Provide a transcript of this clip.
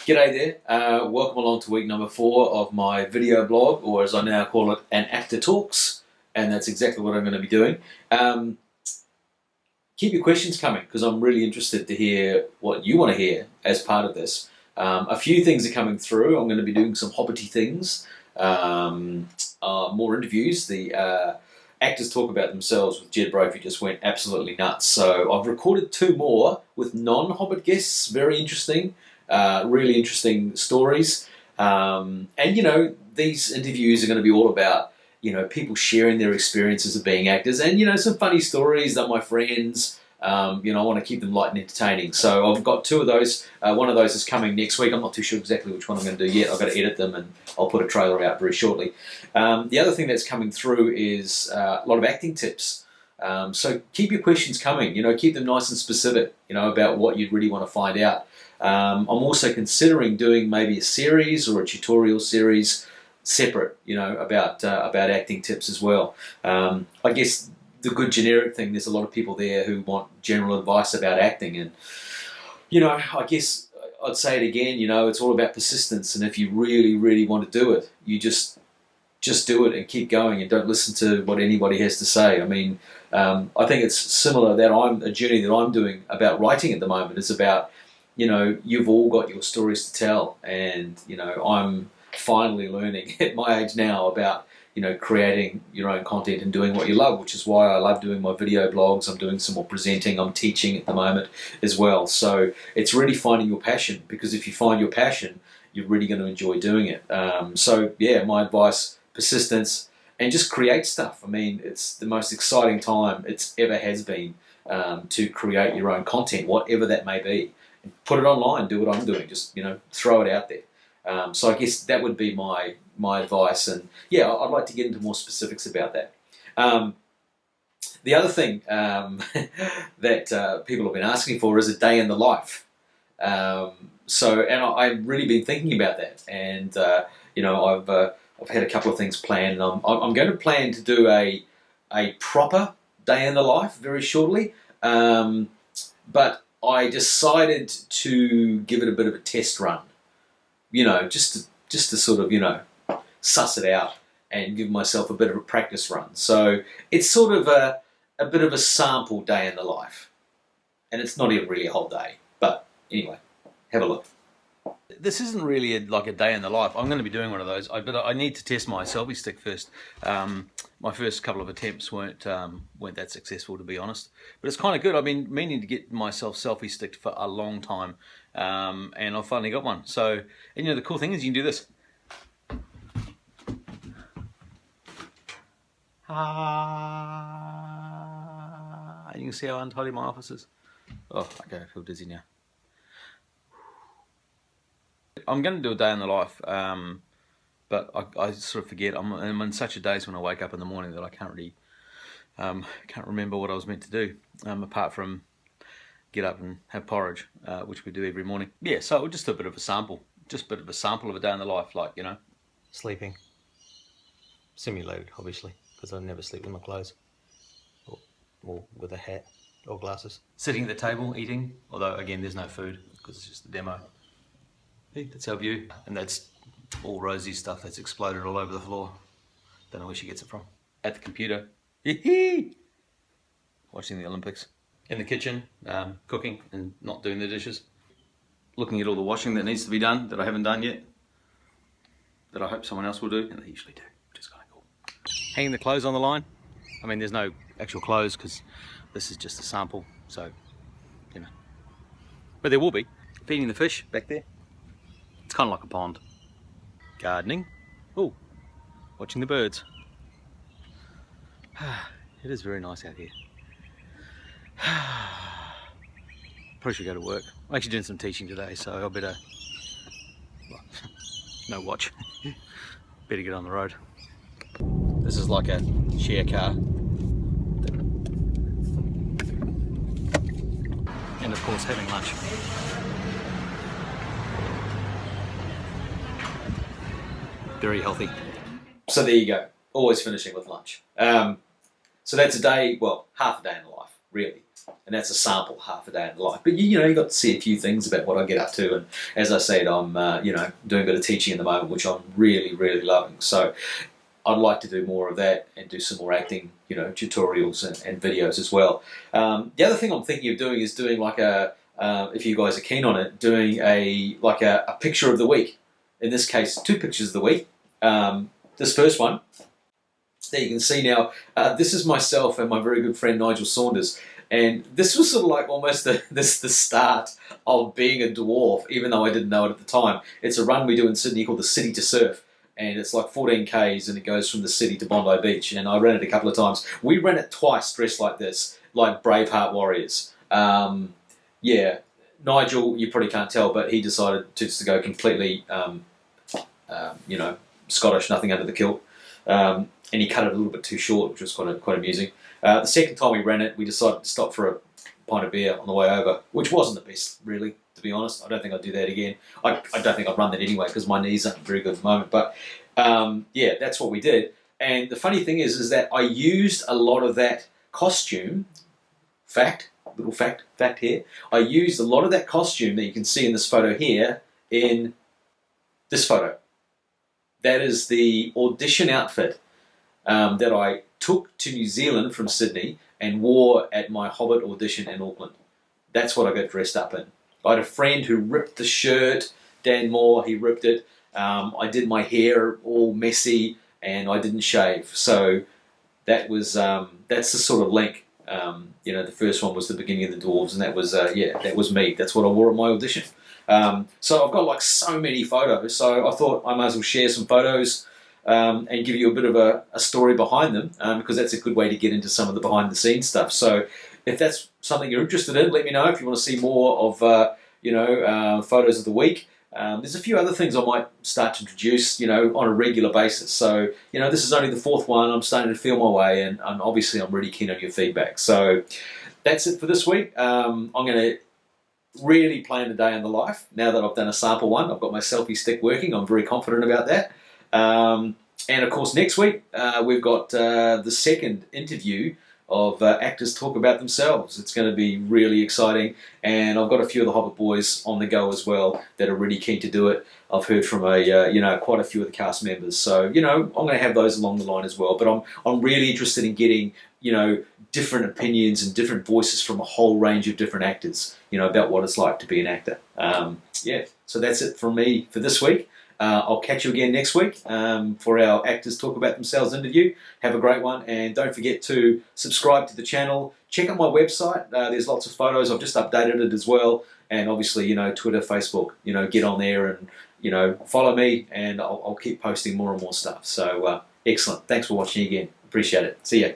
G'day there, welcome along to week number 4 of my video blog, or as I now call it, An Actor Talks, and that's exactly what I'm going to be doing. Keep your questions coming, because I'm really interested to hear what you want to hear as part of this. A few things are coming through. I'm going to be doing some hobbity things, more interviews. The actors talk about themselves with Jed Brophy just went absolutely nuts. So I've recorded 2 more with non-Hobbit guests, very interesting. Really interesting stories, and these interviews are going to be all about people sharing their experiences of being actors, and some funny stories that my friends. I want to keep them light and entertaining. So I've got 2 of those. One of those is coming next week. I'm not too sure exactly which one I'm going to do yet. I've got to edit them, and I'll put a trailer out very shortly. The other thing that's coming through is a lot of acting tips. So keep your questions coming. Keep them nice and specific. About what you'd really want to find out. I'm also considering doing maybe a series or a tutorial series separate, about acting tips as well. I guess the good generic thing, there's a lot of people there who want general advice about acting, and I guess I'd say it again, it's all about persistence, and if you really, really want to do it, you just do it and keep going and don't listen to what anybody has to say. I mean, I think it's similar that a journey that I'm doing about writing at the moment is about you've all got your stories to tell, and I'm finally learning at my age now about creating your own content and doing what you love, which is why I love doing my video blogs. I'm doing some more presenting. I'm teaching at the moment as well. So it's really finding your passion, because if you find your passion, you're really going to enjoy doing it. So yeah, my advice: persistence, and just create stuff. I mean, it's the most exciting time it's ever has been to create your own content, whatever that may be. Put it online, do what I'm doing, just throw it out there. So I guess that would be my advice, and yeah, I'd like to get into more specifics about that. The other thing that people have been asking for is a day in the life. And I've really been thinking about that, and I've had a couple of things planned, and I'm going to plan to do a proper day in the life very shortly, but I decided to give it a bit of a test run, just to sort of, suss it out and give myself a bit of a practice run. So it's sort of a bit of a sample day in the life. And it's not even really a whole day. But anyway, have a look. This isn't really like a day in the life. I'm going to be doing one of those, but I need to test my selfie stick first. My first couple of attempts weren't that successful, to be honest. But it's kind of good. I've been meaning to get myself selfie sticked for a long time, and I finally got one. So, and the cool thing is you can do this. You can see how untidy my office is. Oh, okay, I feel dizzy now. I'm going to do a day in the life, but I sort of forget. I'm in such a daze when I wake up in the morning that I can't really can't remember what I was meant to do, apart from get up and have porridge, which we do every morning. Yeah, so just a bit of a sample, of a day in the life, like Sleeping. Simulated, obviously, because I never sleep with my clothes, or with a hat or glasses. Sitting at the table eating, although again there's no food because it's just a demo. Hey, that's our view, and that's all Rosie's stuff that's exploded all over the floor. Don't know where she gets it from. At the computer, watching the Olympics. In the kitchen, cooking and not doing the dishes. Looking at all the washing that needs to be done that I haven't done yet, that I hope someone else will do, and they usually do, which is kind of cool. Hanging the clothes on the line. I mean, there's no actual clothes because this is just a sample, so but there will be. Feeding the fish back there. It's kind of like a pond. Gardening. Oh, watching the birds. It is very nice out here. Probably should go to work. I'm actually doing some teaching today, so I better, no watch. Better get on the road. This is like a share car. And of course having lunch. Very healthy. So there you go. Always finishing with lunch. So that's a day, well, half a day in the life, really. And that's a sample, half a day in life. But you got to see a few things about what I get up to. And as I said, I'm doing a bit of teaching at the moment, which I'm really, really loving. So I'd like to do more of that and do some more acting, tutorials and videos as well. The other thing I'm thinking of doing is doing like if you guys are keen on it, doing a picture of the week. In this case, 2 pictures of the week. This first one, there you can see now, this is myself and my very good friend Nigel Saunders. And this was sort of like almost the start of being a dwarf, even though I didn't know it at the time. It's a run we do in Sydney called the City to Surf. And it's like 14 Ks and it goes from the city to Bondi Beach. And I ran it a couple of times. We ran it twice dressed like this, like Braveheart warriors. Nigel, you probably can't tell, but he decided to go completely, Scottish, nothing under the kilt. And he cut it a little bit too short, which was quite amusing. The second time we ran it, we decided to stop for a pint of beer on the way over, which wasn't the best, really, to be honest. I don't think I'd do that again. I don't think I'd run that anyway because my knees aren't very good at the moment. But that's what we did. And the funny thing is that I used a lot of that costume. Little fact here. I used a lot of that costume that you can see in this photo here in this photo. That is the audition outfit that I took to New Zealand from Sydney and wore at my Hobbit audition in Auckland. That's what I got dressed up in. I had a friend who ripped the shirt, Dan Moore, he ripped it. I did my hair all messy and I didn't shave. So that was that's the sort of link. The first one was the beginning of the Dwarves, and that was me. That's what I wore at my audition. So I've got like so many photos, so I thought I might as well share some photos and give you a bit of a story behind them, because that's a good way to get into some of the behind the scenes stuff. So if that's something you're interested in, let me know if you want to see more of photos of the week. There's a few other things I might start to introduce, on a regular basis. So, this is only the 4th one. I'm starting to feel my way, and obviously I'm really keen on your feedback. So that's it for this week. I'm going to really plan a day in the life. Now that I've done a sample one, I've got my selfie stick working. I'm very confident about that. And of course, next week we've got the second interview of actors talk about themselves. It's going to be really exciting, and I've got a few of the Hobbit boys on the go as well that are really keen to do it. I've heard from quite a few of the cast members, so I'm going to have those along the line as well. But I'm really interested in getting different opinions and different voices from a whole range of different actors, about what it's like to be an actor. So that's it from me for this week. I'll catch you again next week for our Actors Talk About Themselves interview. Have a great one, and don't forget to subscribe to the channel. Check out my website. There's lots of photos. I've just updated it as well. And obviously, Twitter, Facebook, get on there and, follow me, and I'll keep posting more and more stuff. So, excellent. Thanks for watching again. Appreciate it. See ya.